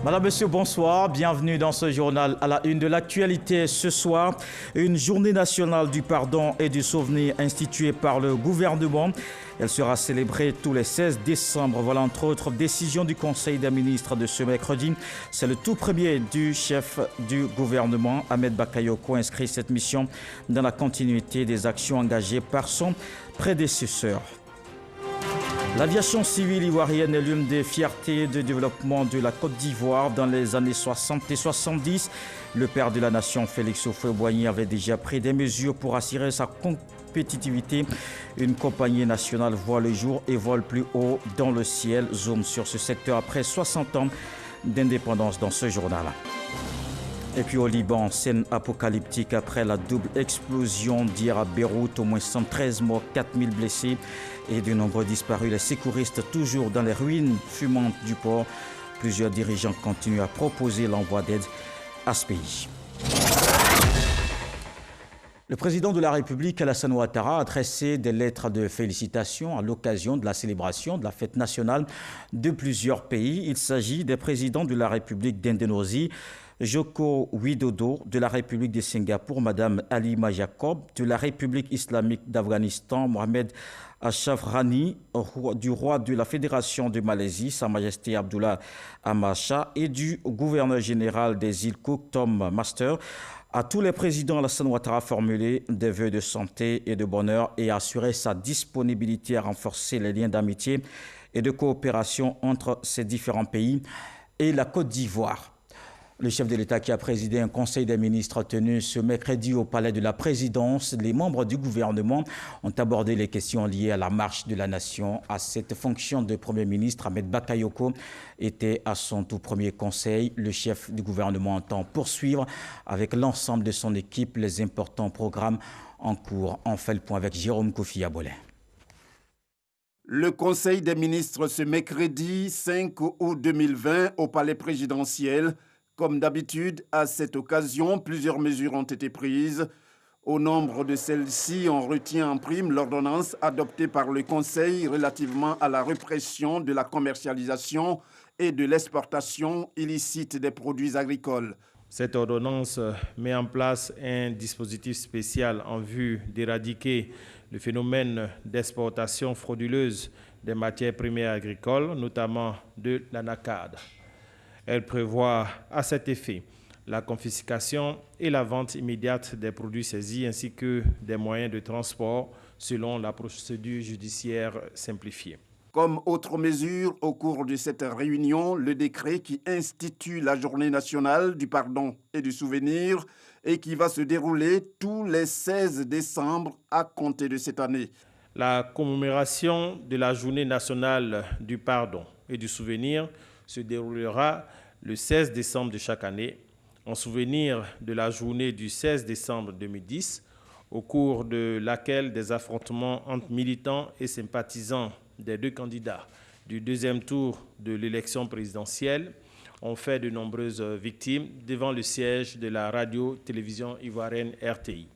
Madame, Monsieur, bonsoir. Bienvenue dans ce journal à la une de l'actualité. Ce soir, une journée nationale du pardon et du souvenir instituée par le gouvernement. Elle sera célébrée tous les 16 décembre. Voilà entre autres décision du Conseil des ministres de ce mercredi. C'est le tout premier du chef du gouvernement, Ahmed Bakayoko, inscrit cette mission dans la continuité des actions engagées par son prédécesseur. L'aviation civile ivoirienne est l'une des fiertés de développement de la Côte d'Ivoire dans les années 60 et 70. Le père de la nation, Félix Houphouët-Boigny, avait déjà pris des mesures pour assurer sa compétitivité. Une compagnie nationale voit le jour et vole plus haut dans le ciel. Zoom sur ce secteur après 60 ans d'indépendance dans ce journal. Et puis au Liban, scène apocalyptique après la double explosion d'hier à Beyrouth, au moins 113 morts, 4000 blessés et de nombreux disparus. Les secouristes toujours dans les ruines fumantes du port. Plusieurs dirigeants continuent à proposer l'envoi d'aide à ce pays. Le président de la République, Alassane Ouattara, a adressé des lettres de félicitations à l'occasion de la célébration de la fête nationale de plusieurs pays. Il s'agit des présidents de la République d'Indonésie, Joko Widodo, de la République de Singapour, Madame Halima Jacob, de la République islamique d'Afghanistan, Mohamed Ashraf Ghani, du roi de la Fédération de Malaisie, Sa Majesté Abdullah Ahmad Shah, et du gouverneur général des îles Cook, Tom Master. À tous les présidents, Alassane Ouattara a formulé des vœux de santé et de bonheur et a assuré sa disponibilité à renforcer les liens d'amitié et de coopération entre ces différents pays et la Côte d'Ivoire. Le chef de l'État qui a présidé un conseil des ministres tenu ce mercredi au palais de la présidence, les membres du gouvernement ont abordé les questions liées à la marche de la nation. À cette fonction de Premier ministre, Ahmed Bakayoko était à son tout premier conseil. Le chef du gouvernement entend poursuivre avec l'ensemble de son équipe les importants programmes en cours. On fait le point avec Jérôme Kofi Abolin. Le Conseil des ministres ce mercredi 5 août 2020 au palais présidentiel. Comme d'habitude, à cette occasion, plusieurs mesures ont été prises. Au nombre de celles-ci, on retient en prime l'ordonnance adoptée par le Conseil relativement à la répression de la commercialisation et de l'exportation illicite des produits agricoles. Cette ordonnance met en place un dispositif spécial en vue d'éradiquer le phénomène d'exportation frauduleuse des matières premières agricoles, notamment de l'anacarde. Elle prévoit à cet effet la confiscation et la vente immédiate des produits saisis ainsi que des moyens de transport selon la procédure judiciaire simplifiée. Comme autre mesure, au cours de cette réunion, le décret qui institue la Journée nationale du pardon et du souvenir et qui va se dérouler tous les 16 décembre à compter de cette année. La commémoration de la Journée nationale du pardon et du souvenir se déroulera le 16 décembre de chaque année, en souvenir de la journée du 16 décembre 2010, au cours de laquelle des affrontements entre militants et sympathisants des deux candidats du deuxième tour de l'élection présidentielle ont fait de nombreuses victimes devant le siège de la radio-télévision ivoirienne RTI.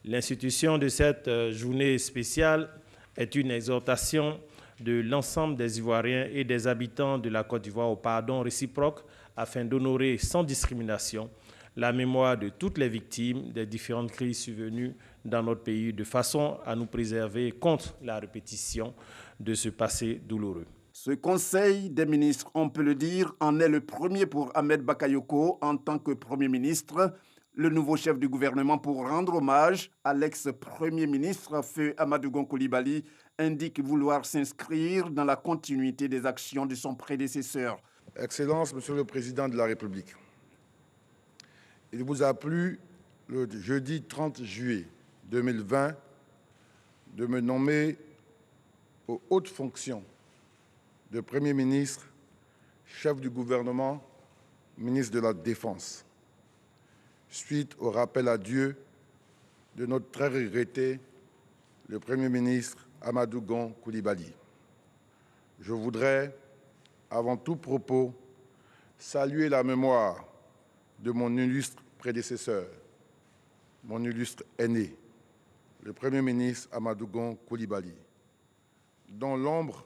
L'institution de cette journée spéciale est une exhortation de l'ensemble des Ivoiriens et des habitants de la Côte d'Ivoire au pardon réciproque afin d'honorer sans discrimination la mémoire de toutes les victimes des différentes crises survenues dans notre pays de façon à nous préserver contre la répétition de ce passé douloureux. Ce Conseil des ministres, on peut le dire, en est le premier pour Ahmed Bakayoko en tant que Premier ministre, le nouveau chef du gouvernement pour rendre hommage à l'ex-premier ministre Feu Amadou Gon Coulibaly indique vouloir s'inscrire dans la continuité des actions de son prédécesseur. Excellence, Monsieur le Président de la République, il vous a plu le jeudi 30 juillet 2020 de me nommer aux hautes fonctions de Premier ministre, chef du gouvernement, ministre de la Défense, suite au rappel à Dieu de notre très regretté, le Premier ministre Amadou Gon Coulibaly. Je voudrais, avant tout propos, saluer la mémoire de mon illustre prédécesseur, mon illustre aîné, le Premier ministre Amadou Gon Coulibaly, dont l'ombre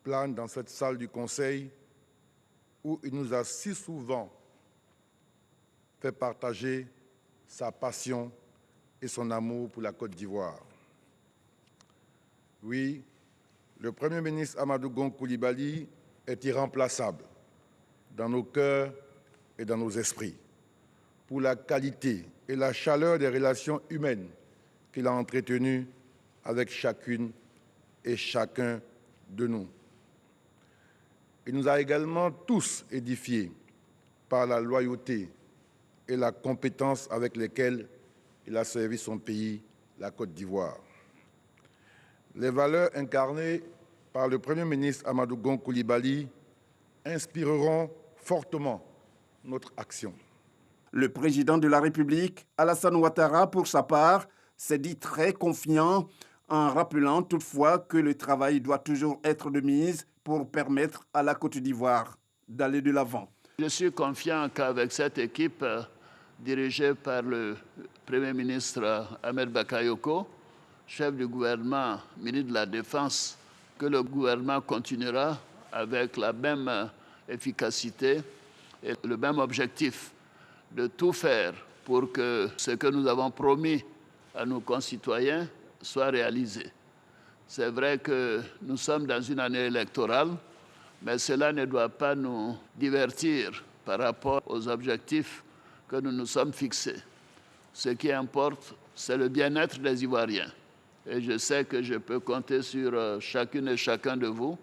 plane dans cette salle du Conseil où il nous a si souvent fait partager sa passion et son amour pour la Côte d'Ivoire. Oui, le Premier ministre Amadou Gon Coulibaly est irremplaçable dans nos cœurs et dans nos esprits pour la qualité et la chaleur des relations humaines qu'il a entretenues avec chacune et chacun de nous. Il nous a également tous édifiés par la loyauté et la compétence avec lesquelles il a servi son pays, la Côte d'Ivoire. Les valeurs incarnées par le Premier ministre Amadou Gon Coulibaly inspireront fortement notre action. Le président de la République, Alassane Ouattara, pour sa part, s'est dit très confiant en rappelant toutefois que le travail doit toujours être de mise pour permettre à la Côte d'Ivoire d'aller de l'avant. Je suis confiant qu'avec cette équipe dirigée par le Premier ministre Ahmed Bakayoko, chef du gouvernement, ministre de la Défense, que le gouvernement continuera avec la même efficacité et le même objectif de tout faire pour que ce que nous avons promis à nos concitoyens soit réalisé. C'est vrai que nous sommes dans une année électorale, mais cela ne doit pas nous divertir par rapport aux objectifs que nous nous sommes fixés. Ce qui importe, c'est le bien-être des Ivoiriens. Et je sais que je peux compter sur chacune et chacun de vous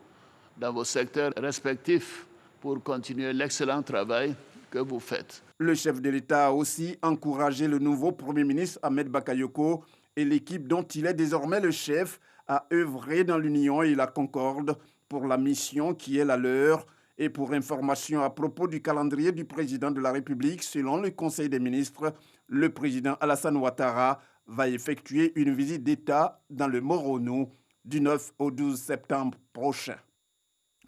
dans vos secteurs respectifs pour continuer l'excellent travail que vous faites. Le chef de l'État a aussi encouragé le nouveau Premier ministre Ahmed Bakayoko et l'équipe dont il est désormais le chef à œuvrer dans l'union et la concorde pour la mission qui est la leur. Et pour information à propos du calendrier du président de la République, selon le Conseil des ministres, le président Alassane Ouattara va effectuer une visite d'État dans le Morono du 9 au 12 septembre prochain.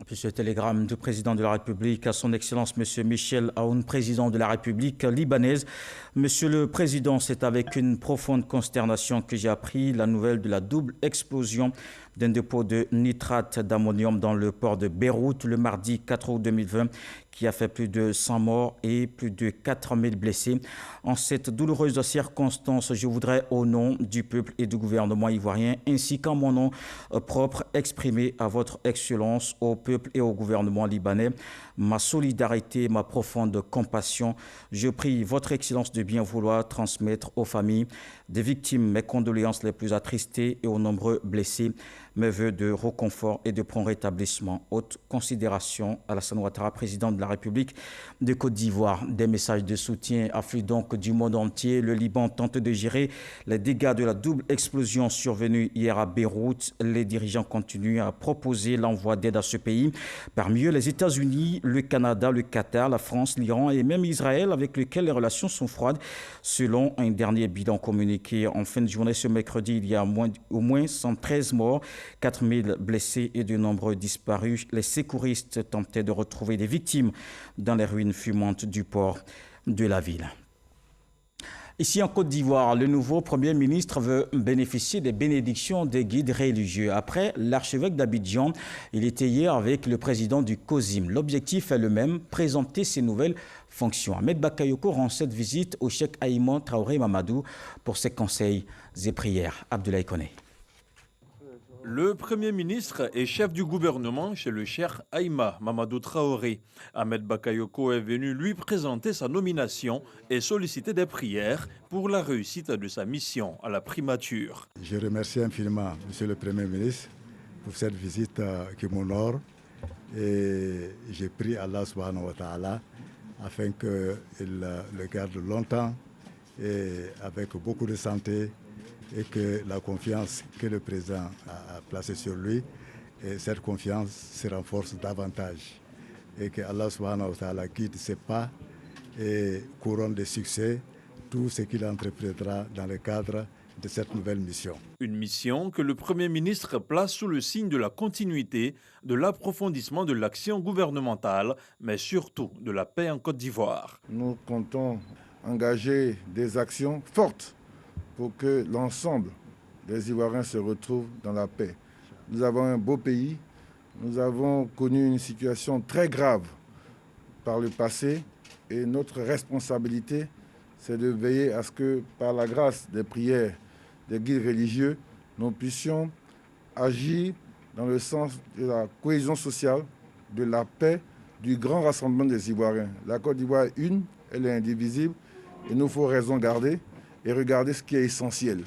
Et puis ce télégramme du président de la République à son Excellence M. Michel Aoun, président de la République libanaise. Monsieur le Président, c'est avec une profonde consternation que j'ai appris la nouvelle de la double explosion d'un dépôt de nitrate d'ammonium dans le port de Beyrouth le mardi 4 août 2020 qui a fait plus de 100 morts et plus de 4000 blessés. En cette douloureuse circonstance, je voudrais au nom du peuple et du gouvernement ivoirien ainsi qu'en mon nom propre exprimer à votre Excellence, au peuple et au gouvernement libanais ma solidarité, ma profonde compassion. Je prie votre Excellence de bien vouloir transmettre aux familles des victimes mes condoléances les plus attristées et aux nombreux blessés mes vœux de réconfort et de prompt rétablissement. Haute considération, Alassane Ouattara, président de la République de Côte d'Ivoire. Des messages de soutien affluent donc du monde entier. Le Liban tente de gérer les dégâts de la double explosion survenue hier à Beyrouth. Les dirigeants continuent à proposer l'envoi d'aide à ce pays. Parmi eux, les États-Unis, le Canada, le Qatar, la France, l'Iran et même Israël, avec lesquels les relations sont froides. Selon un dernier bilan communiqué en fin de journée ce mercredi, il y a au moins 113 morts, 4000 blessés et de nombreux disparus. Les secouristes tentaient de retrouver des victimes dans les ruines fumantes du port de la ville. Ici en Côte d'Ivoire, le nouveau Premier ministre veut bénéficier des bénédictions des guides religieux. Après l'archevêque d'Abidjan, il était hier avec le président du COSIM. L'objectif est le même, présenter ses nouvelles fonctions. Ahmed Bakayoko rend cette visite au cheikh Aïman Traoré Mamadou pour ses conseils et prières. Abdoulaye Koné. Le Premier ministre et chef du gouvernement chez le cheikh Aïma Mamadou Traoré. Ahmed Bakayoko est venu lui présenter sa nomination et solliciter des prières pour la réussite de sa mission à la primature. Je remercie infiniment Monsieur le Premier ministre pour cette visite qui m'honore et j'ai prié Allah subhanahu wa ta'ala afin qu'il le garde longtemps et avec beaucoup de santé et que la confiance que le président a placée sur lui, et cette confiance se renforce davantage. Et que Allah subhanahu wa ta'ala guide ses pas et couronne de succès tout ce qu'il entreprendra dans le cadre de cette nouvelle mission. Une mission que le Premier ministre place sous le signe de la continuité, de l'approfondissement de l'action gouvernementale, mais surtout de la paix en Côte d'Ivoire. Nous comptons engager des actions fortes pour que l'ensemble des Ivoiriens se retrouvent dans la paix. Nous avons un beau pays, nous avons connu une situation très grave par le passé et notre responsabilité, c'est de veiller à ce que, par la grâce des prières des guides religieux, nous puissions agir dans le sens de la cohésion sociale, de la paix, du grand rassemblement des Ivoiriens. La Côte d'Ivoire est une, elle est indivisible, il nous faut raison garder et regarder ce qui est essentiel.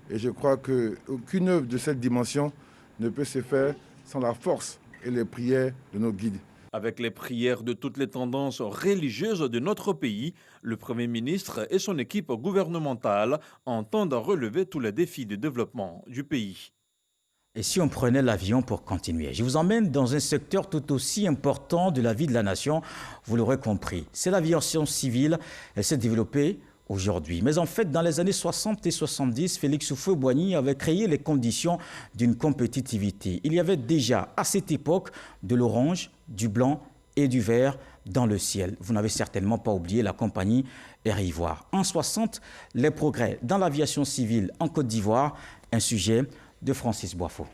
Et je crois qu'aucune œuvre de cette dimension ne peut se faire sans la force et les prières de nos guides. Avec les prières de toutes les tendances religieuses de notre pays, le Premier ministre et son équipe gouvernementale entendent relever tous les défis de développement du pays. Et si on prenait l'avion pour continuer? Je vous emmène dans un secteur tout aussi important de la vie de la nation, vous l'aurez compris. C'est l'aviation civile, elle s'est développée aujourd'hui. Mais en fait, dans les années 60 et 70, Félix Houphouët-Boigny avait créé les conditions d'une compétitivité. Il y avait déjà, à cette époque, de l'orange, du blanc et du vert dans le ciel. Vous n'avez certainement pas oublié la compagnie Air Ivoire. En 60, les progrès dans l'aviation civile en Côte d'Ivoire, un sujet de Francis Boifo.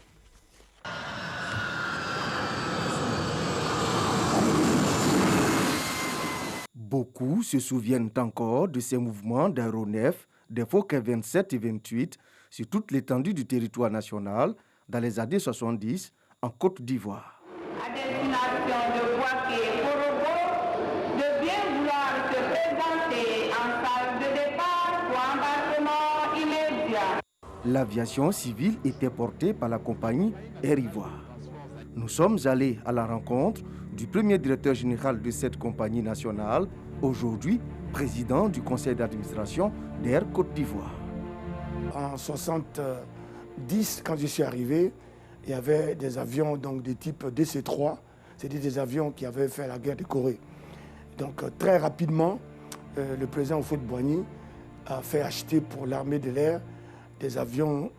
Beaucoup se souviennent encore de ces mouvements d'aéronefs, des Fokker 27 et 28 sur toute l'étendue du territoire national dans les années 70 en Côte d'Ivoire. À destination de Boaké Korobo, de bien vouloir se présenter en salle de départ pour embarquement immédiat. L'aviation civile était portée par la compagnie Air Ivoire. Nous sommes allés à la rencontre du premier directeur général de cette compagnie nationale, aujourd'hui président du conseil d'administration d'Air Côte d'Ivoire. En 70, quand je suis arrivé, il y avait des avions donc, de type DC-3, c'était des avions qui avaient fait la guerre de Corée. Donc très rapidement, le président Houphouët-Boigny a fait acheter pour l'armée de l'air des avions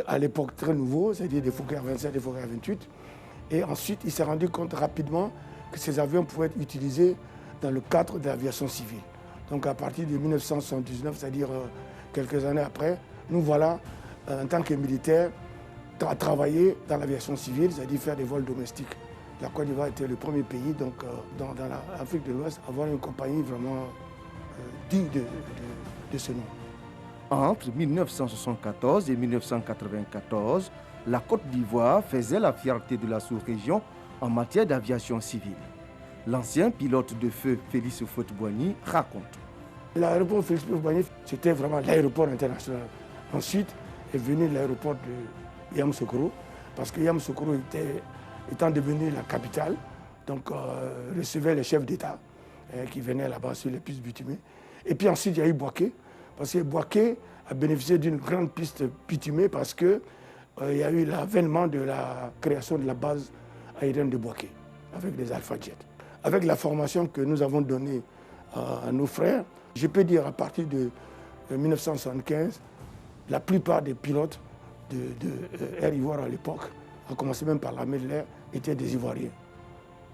à l'époque très nouveaux, c'est-à-dire des Fokker 27 et des Fokker 28. Et ensuite, il s'est rendu compte rapidement que ces avions pouvaient être utilisés dans le cadre de l'aviation civile. Donc à partir de 1979, c'est-à-dire quelques années après, nous voilà, en tant que militaires, à travailler dans l'aviation civile, c'est-à-dire faire des vols domestiques. La Côte d'Ivoire était le premier pays donc, dans l'Afrique de l'Ouest à avoir une compagnie vraiment digne de ce nom. Entre 1974 et 1994, la Côte d'Ivoire faisait la fierté de la sous-région en matière d'aviation civile. L'ancien pilote de feu Félix Houphouët-Boigny raconte. L'aéroport Félix Houphouët-Boigny, c'était vraiment l'aéroport international. Ensuite est venu l'aéroport de Yamoussoukro, parce que Yamoussoukro étant devenu la capitale, donc recevait les chefs d'État qui venaient là-bas sur les pistes bitumées. Et puis ensuite, il y a eu Boaké, parce que Boaké a bénéficié d'une grande piste bitumée parce qu'il y a eu l'avènement de la création de la base aérienne de Boaké, avec des Alpha Jet. Avec la formation que nous avons donnée à nos frères, je peux dire à partir de 1975, la plupart des pilotes de Air Ivoire à l'époque, à commencer même par l'armée de l'air, étaient des Ivoiriens.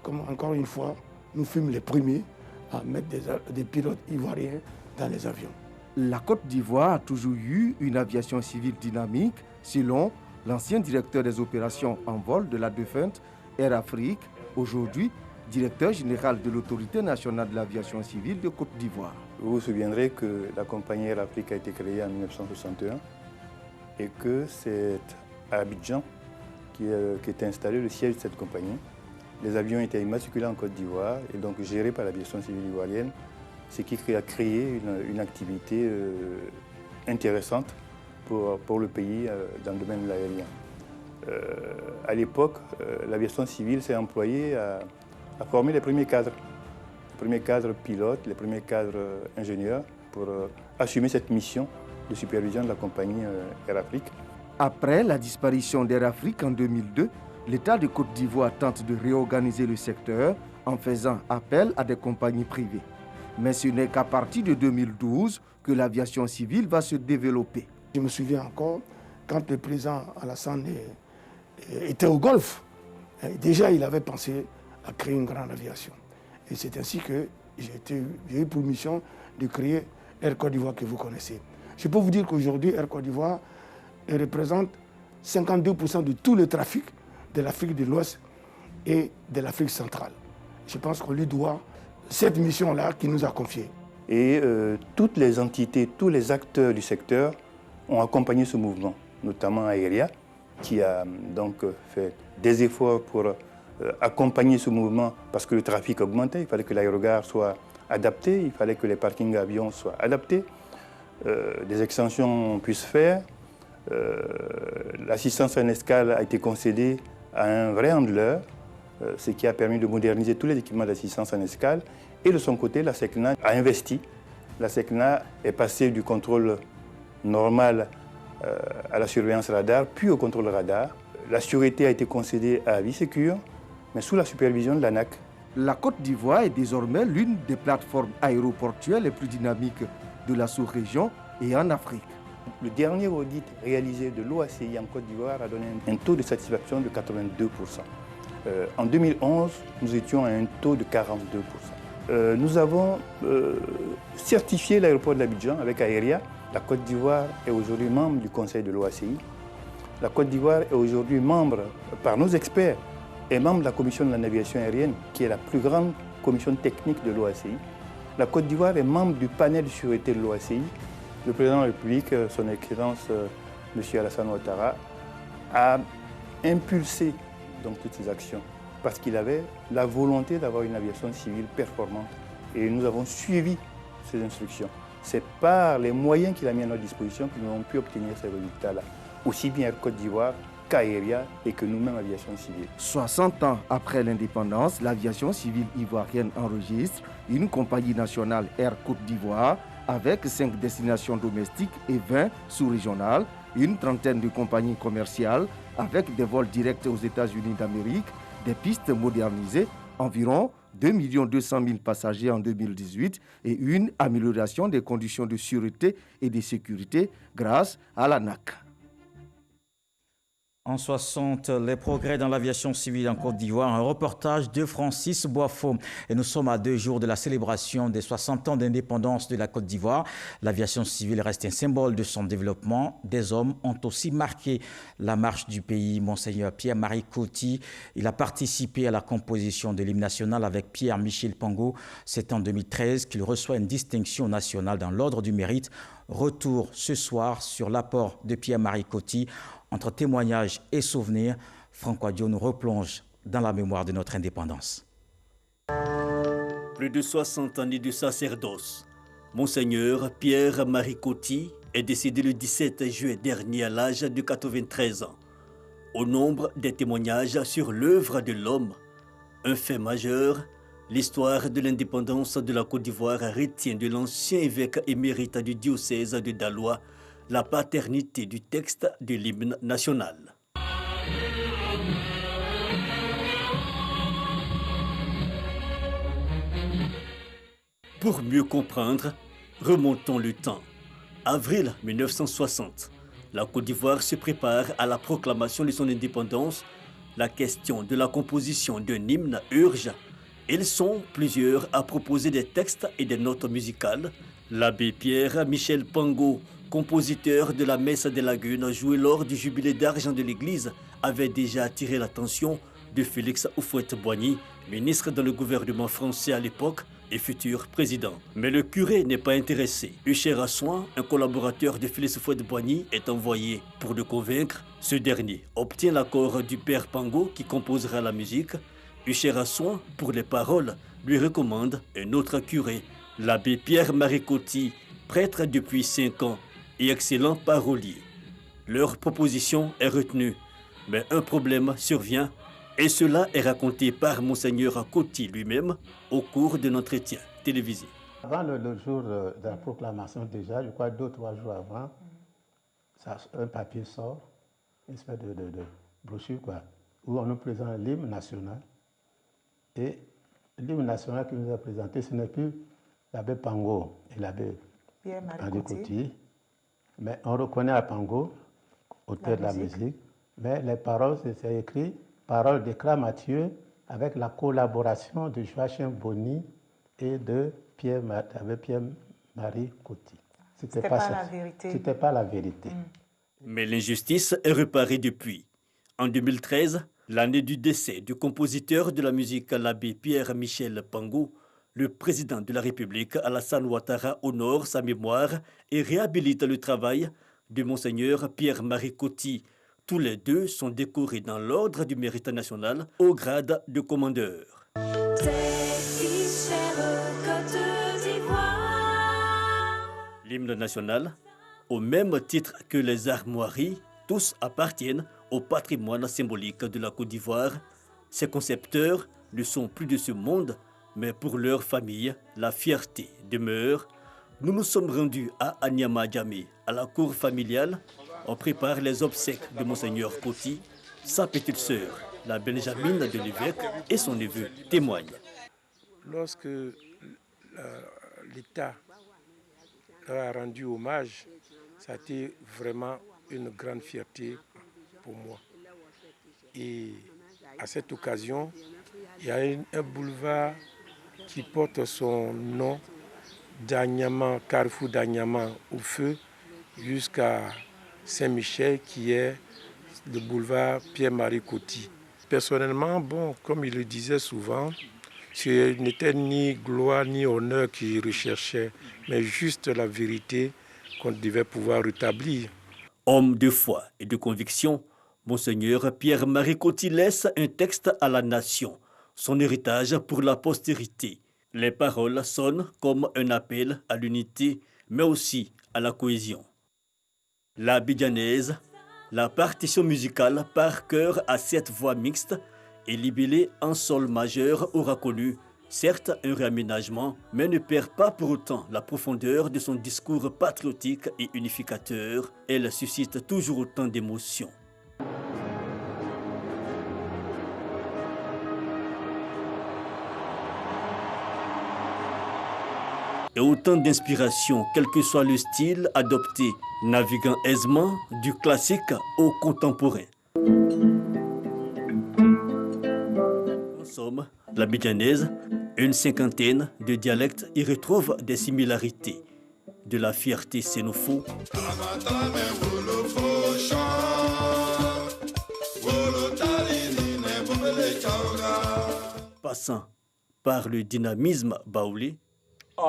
Comme encore une fois, nous fûmes les premiers à mettre des pilotes ivoiriens dans les avions. La Côte d'Ivoire a toujours eu une aviation civile dynamique, selon l'ancien directeur des opérations en vol de la défunte Air Afrique, aujourd'hui directeur général de l'Autorité nationale de l'aviation civile de Côte d'Ivoire. Vous vous souviendrez que la compagnie Air Afrique a été créée en 1961 et que c'est à Abidjan qu'est installé le siège de cette compagnie. Les avions étaient immatriculés en Côte d'Ivoire et donc gérés par l'aviation civile ivoirienne, ce qui a créé une activité intéressante pour le pays dans le domaine de l'aérien. À l'époque, l'aviation civile s'est employée à former les premiers cadres pilotes, les premiers cadres ingénieurs pour assumer cette mission de supervision de la compagnie Air Afrique. Après la disparition d'Air Afrique en 2002, l'État de Côte d'Ivoire tente de réorganiser le secteur en faisant appel à des compagnies privées. Mais ce n'est qu'à partir de 2012 que l'aviation civile va se développer. Je me souviens encore, quand le président Alassane était au Golfe, déjà il avait pensé à créer une grande aviation. Et c'est ainsi que j'ai eu pour mission de créer Air Côte d'Ivoire que vous connaissez. Je peux vous dire qu'aujourd'hui, Air Côte d'Ivoire représente 52% de tout le trafic de l'Afrique de l'Ouest et de l'Afrique centrale. Je pense qu'on lui doit cette mission-là qu'il nous a confiée. Et toutes les entités, tous les acteurs du secteur ont accompagné ce mouvement, notamment Aéria, qui a donc fait des efforts pour accompagner ce mouvement parce que le trafic augmentait. Il fallait que l'aérogare soit adapté, il fallait que les parkings avions soient adaptés, des extensions puissent faire. L'assistance en escale a été concédée à un vrai handleur, ce qui a permis de moderniser tous les équipements d'assistance en escale. Et de son côté, la SECNA a investi. La SECNA est passée du contrôle normal à la surveillance radar, puis au contrôle radar. La sûreté a été concédée à Avisécure, mais sous la supervision de l'ANAC. La Côte d'Ivoire est désormais l'une des plateformes aéroportuaires les plus dynamiques de la sous-région et en Afrique. Le dernier audit réalisé de l'OACI en Côte d'Ivoire a donné un taux de satisfaction de 82%. En 2011, nous étions à un taux de 42%. Nous avons certifié l'aéroport de l'Abidjan avec Aéria. La Côte d'Ivoire est aujourd'hui membre du Conseil de l'OACI. La Côte d'Ivoire est aujourd'hui membre, par nos experts, et membre de la Commission de la navigation aérienne, qui est la plus grande commission technique de l'OACI. La Côte d'Ivoire est membre du panel de sûreté de l'OACI. Le président de la République, son Excellence M. Alassane Ouattara, a impulsé donc toutes ces actions parce qu'il avait la volonté d'avoir une aviation civile performante. Et nous avons suivi ces instructions. C'est par les moyens qu'il a mis à notre disposition que nous avons pu obtenir ces résultats-là, aussi bien Air Côte d'Ivoire qu'Aéria et que nous-mêmes, aviation civile. 60 ans après l'indépendance, l'aviation civile ivoirienne enregistre une compagnie nationale Air Côte d'Ivoire avec 5 destinations domestiques et 20 sous-régionales, une trentaine de compagnies commerciales avec des vols directs aux États-Unis d'Amérique, des pistes modernisées, environ 2 200 000 passagers en 2018 et une amélioration des conditions de sûreté et de sécurité grâce à l'ANAC. En 60, les progrès dans l'aviation civile en Côte d'Ivoire, un reportage de Francis Boifo. Et nous sommes à 2 jours de la célébration des 60 ans d'indépendance de la Côte d'Ivoire. L'aviation civile reste un symbole de son développement. Des hommes ont aussi marqué la marche du pays. Monseigneur Pierre-Marie Coty, il a participé à la composition de l'hymne national avec Pierre-Michel Pango. C'est en 2013 qu'il reçoit une distinction nationale dans l'ordre du mérite. Retour ce soir sur l'apport de Pierre-Marie Coty. Entre témoignages et souvenirs, Franck Adio nous replonge dans la mémoire de notre indépendance. Plus de 60 années de sacerdoce. Monseigneur Pierre-Marie Coty est décédé le 17 juillet dernier à l'âge de 93 ans. Au nombre des témoignages sur l'œuvre de l'homme, un fait majeur, l'histoire de l'indépendance de la Côte d'Ivoire retient de l'ancien évêque émérite du diocèse de Daloa la paternité du texte de l'hymne national. Pour mieux comprendre, remontons le temps. Avril 1960, la Côte d'Ivoire se prépare à la proclamation de son indépendance. La question de la composition d'un hymne urge. Ils sont plusieurs à proposer des textes et des notes musicales. L'abbé Pierre-Michel Pango, compositeur de la messe des lagunes jouée lors du jubilé d'argent de l'église, avait déjà attiré l'attention de Félix Houphouët-Boigny, ministre dans le gouvernement français à l'époque et futur président. Mais le curé n'est pas intéressé. Hucher Assoin, un collaborateur de Félix Houphouët-Boigny, est envoyé pour le convaincre. Ce dernier obtient l'accord du père Pango qui composera la musique. Hucher Assoin, pour les paroles, lui recommande un autre curé, l'abbé Pierre-Marie Coty, prêtre depuis 5 ans et excellent parolier. Leur proposition est retenue, mais un problème survient et cela est raconté par Monseigneur Coty lui-même au cours d'un entretien télévisé. Avant le jour de la proclamation déjà, je crois 2 ou 3 jours avant, un papier sort, une espèce de brochure où on nous présente l'hymne national. Et l'hymne national qui nous a présenté, ce n'est plus l'abbé Pango et l'abbé Pierre-Marie Coty. Mais on reconnaît à Pango, auteur de la musique, mais les paroles, c'est écrit paroles d'Éclat Mathieu avec la collaboration de Joachim Bonny et de Pierre-Marie Coty. C'était pas la vérité. C'était pas la vérité. Mais l'injustice est réparée depuis. En 2013, l'année du décès du compositeur de la musique, l'abbé Pierre-Michel Pango, Le président de la République, Alassane Ouattara, honore sa mémoire et réhabilite le travail de Monseigneur Pierre-Marie Coty. Tous les deux sont décorés dans l'ordre du mérite national au grade de commandeur. L'hymne national, au même titre que les armoiries, tous appartiennent au patrimoine symbolique de la Côte d'Ivoire. Ses concepteurs ne sont plus de ce monde, mais pour leur famille, la fierté demeure. Nous nous sommes rendus à Anyama-Djamé, à la cour familiale. On prépare les obsèques de Monseigneur Coty. Sa petite sœur, la Benjamine de l'évêque, et son neveu témoignent. Lorsque l'État leur a rendu hommage, ça a été vraiment une grande fierté pour moi. Et à cette occasion, il y a un boulevard qui porte son nom d'Anyama, Carrefour d'Anyama au feu, jusqu'à Saint-Michel, qui est le boulevard Pierre-Marie Coty. Personnellement, comme il le disait souvent, ce n'était ni gloire ni honneur qu'il recherchait, mais juste la vérité qu'on devait pouvoir rétablir. Homme de foi et de conviction, Monseigneur Pierre-Marie Coty laisse un texte à la nation, son héritage pour la postérité. Les paroles sonnent comme un appel à l'unité, mais aussi à la cohésion. La bidjanaise, la partition musicale par chœur à 7 voix mixtes et libellée en sol majeur aura connu, certes un réaménagement, mais ne perd pas pour autant la profondeur de son discours patriotique et unificateur. Elle suscite toujours autant d'émotions. Et autant d'inspiration, quel que soit le style adopté, naviguant aisément du classique au contemporain. En somme, la bidjanaise, une cinquantaine de dialectes y retrouvent des similarités. De la fierté sénoufo, passant par le dynamisme baoulé, ou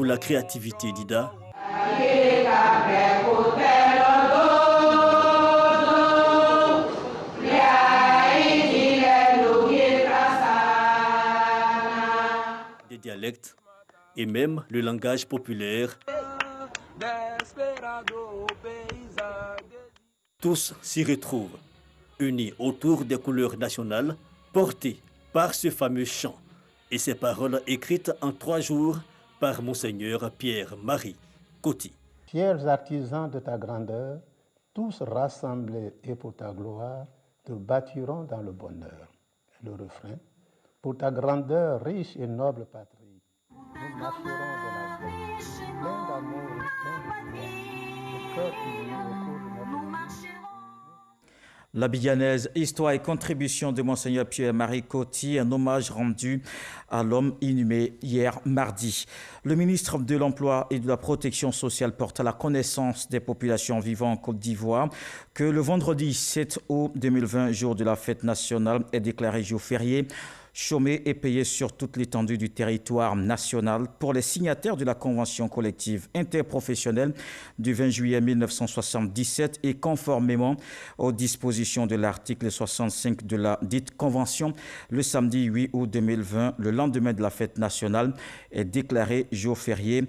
la créativité d'Ida, des dialectes et même le langage populaire. Tous s'y retrouvent, unis autour des couleurs nationales, portées par ce fameux chant et ces paroles écrites en 3 jours par Monseigneur Pierre-Marie Coty. Fiers artisans de ta grandeur, tous rassemblés et pour ta gloire, te bâtiront dans le bonheur. Le refrain, pour ta grandeur riche et noble patrie, nous marcherons de la vie, plein d'amour et plein de joie, le cœur uni au cours de notre vie. La bidjanaise, histoire et contribution de Monseigneur Pierre-Marie Coty, un hommage rendu à l'homme inhumé hier mardi. Le ministre de l'Emploi et de la Protection sociale porte à la connaissance des populations vivant en Côte d'Ivoire que le vendredi 7 août 2020, jour de la fête nationale, est déclaré jour férié, chômé et payé sur toute l'étendue du territoire national pour les signataires de la Convention collective interprofessionnelle du 20 juillet 1977 et conformément aux dispositions de l'article 65 de la dite Convention, le samedi 8 août 2020, le lendemain de la fête nationale, est déclaré jour férié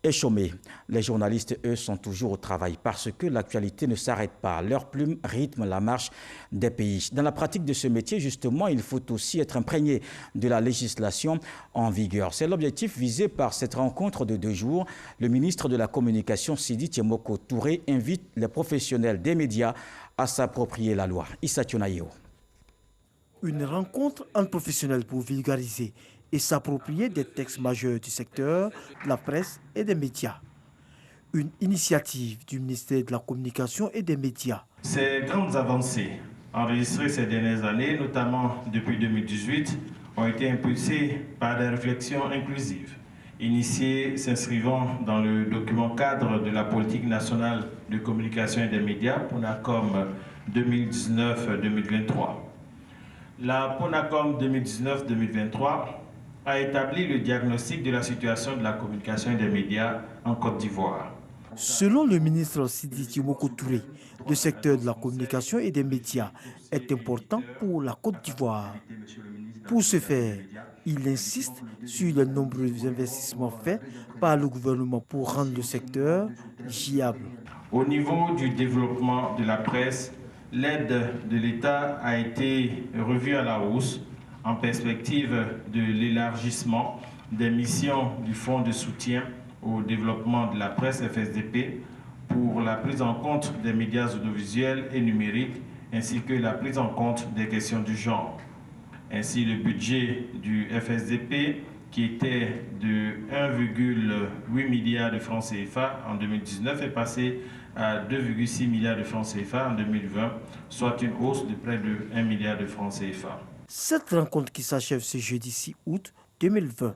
et chômés. Les journalistes, eux, sont toujours au travail parce que l'actualité ne s'arrête pas. Leur plume rythme la marche des pays. Dans la pratique de ce métier, justement, il faut aussi être imprégné de la législation en vigueur. C'est l'objectif visé par cette rencontre de 2 jours. Le ministre de la Communication, Sidi Tiemoko Touré, invite les professionnels des médias à s'approprier la loi. Issa Tionayo. Une rencontre entre professionnels pour vulgariser et s'approprier des textes majeurs du secteur, de la presse et des médias. Une initiative du ministère de la Communication et des médias. Ces grandes avancées enregistrées ces dernières années, notamment depuis 2018, ont été impulsées par des réflexions inclusives, initiées s'inscrivant dans le document cadre de la politique nationale de communication et des médias, PONACOM 2019-2023. La PONACOM 2019-2023 a établi le diagnostic de la situation de la communication et des médias en Côte d'Ivoire. Selon le ministre Sidi Timoko Touré, le secteur de la communication et des médias est important pour la Côte d'Ivoire. Pour ce faire, il insiste sur les nombreux investissements faits par le gouvernement pour rendre le secteur viable. Au niveau du développement de la presse, l'aide de l'État a été revue à la hausse en perspective de l'élargissement des missions du Fonds de soutien au développement de la presse FSDP pour la prise en compte des médias audiovisuels et numériques ainsi que la prise en compte des questions du genre. Ainsi, le budget du FSDP, qui était de 1,8 milliard de francs CFA en 2019, est passé à 2,6 milliards de francs CFA en 2020, soit une hausse de près de 1 milliard de francs CFA. Cette rencontre qui s'achève ce jeudi 6 août 2020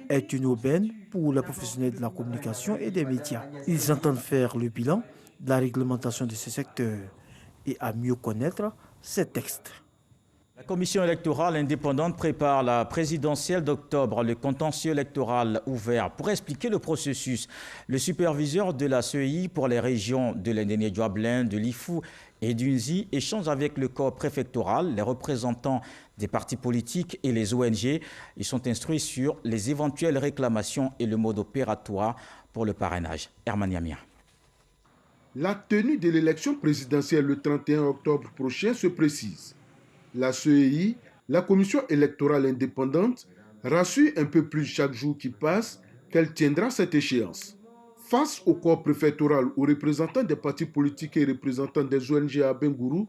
est une aubaine pour les professionnels de la communication et des médias. Ils entendent faire le bilan de la réglementation de ce secteur et à mieux connaître ces textes. La commission électorale indépendante prépare la présidentielle d'octobre. Le contentieux électoral ouvert. Pour expliquer le processus, le superviseur de la CEI pour les régions de l'Indéné-Dioablin, de l'Ifou et d'Unzi échange avec le corps préfectoral, les représentants des partis politiques et les ONG. Ils sont instruits sur les éventuelles réclamations et le mode opératoire pour le parrainage. Herman Yamia. La tenue de l'élection présidentielle le 31 octobre prochain se précise. La CEI, la commission électorale indépendante, rassure un peu plus chaque jour qui passe qu'elle tiendra cette échéance. Face au corps préfectoral, aux représentants des partis politiques et représentants des ONG à Bengourou,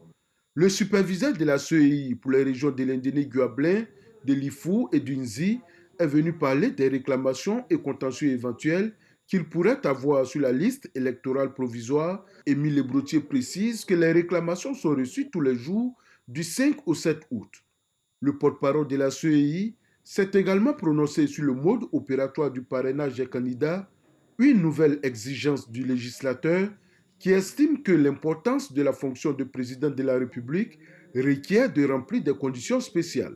le superviseur de la CEI pour les régions de l'Indéné-Dioablin, de l'Ifou et d'Unzi est venu parler des réclamations et contentieux éventuels qu'il pourrait avoir sur la liste électorale provisoire. Émile Lebrotier précise que les réclamations sont reçues tous les jours du 5 au 7 août. Le porte-parole de la CEI s'est également prononcé sur le mode opératoire du parrainage des candidats, une nouvelle exigence du législateur qui estime que l'importance de la fonction de président de la République requiert de remplir des conditions spéciales.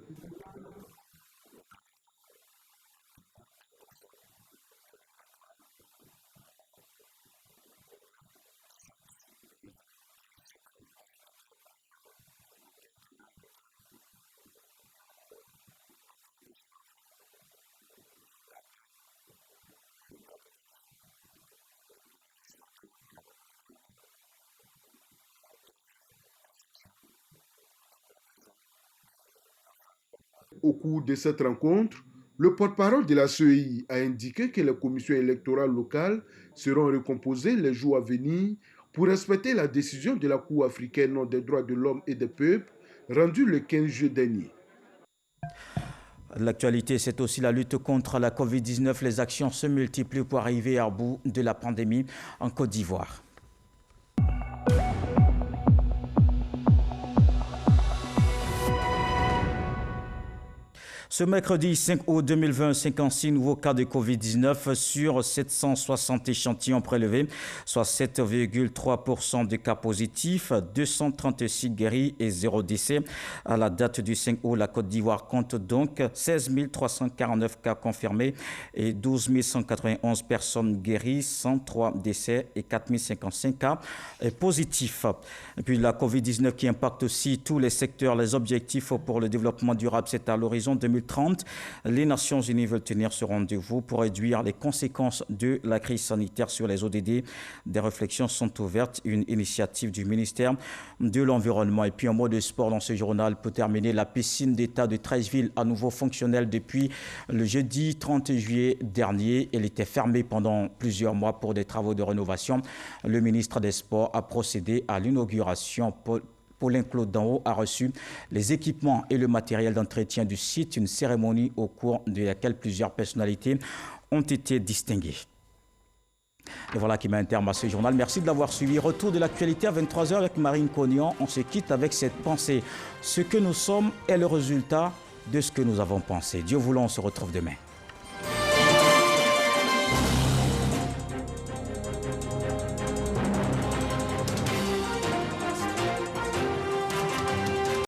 Au cours de cette rencontre, le porte-parole de la CEI a indiqué que les commissions électorales locales seront recomposées les jours à venir pour respecter la décision de la Cour africaine des droits de l'homme et des peuples rendue le 15 juillet dernier. L'actualité, c'est aussi la lutte contre la Covid-19. Les actions se multiplient pour arriver à bout de la pandémie en Côte d'Ivoire. Ce mercredi 5 août 2020, 56 nouveaux cas de Covid-19 sur 760 échantillons prélevés, soit 7,3% de cas positifs, 236 guéris et 0 décès. À la date du 5 août, la Côte d'Ivoire compte donc 16 349 cas confirmés et 12 191 personnes guéries, 103 décès et 4 055 cas positifs. Et puis la Covid-19 qui impacte aussi tous les secteurs. Les objectifs pour le développement durable, c'est à l'horizon 2030. Les Nations Unies veulent tenir ce rendez-vous pour réduire les conséquences de la crise sanitaire sur les ODD. Des réflexions sont ouvertes, une initiative du ministère de l'Environnement. Et puis un mot de sport dans ce journal peut terminer. La piscine d'État de Treichville à nouveau fonctionnelle depuis le jeudi 30 juillet dernier. Elle était fermée pendant plusieurs mois pour des travaux de rénovation. Le ministre des Sports a procédé à l'inauguration. Paulin Claude Danhaut a reçu les équipements et le matériel d'entretien du site, une cérémonie au cours de laquelle plusieurs personnalités ont été distinguées. Et voilà qui met un terme à ce journal. Merci de l'avoir suivi. Retour de l'actualité à 23h avec Marine Cognan. On se quitte avec cette pensée. Ce que nous sommes est le résultat de ce que nous avons pensé. Dieu voulant, on se retrouve demain.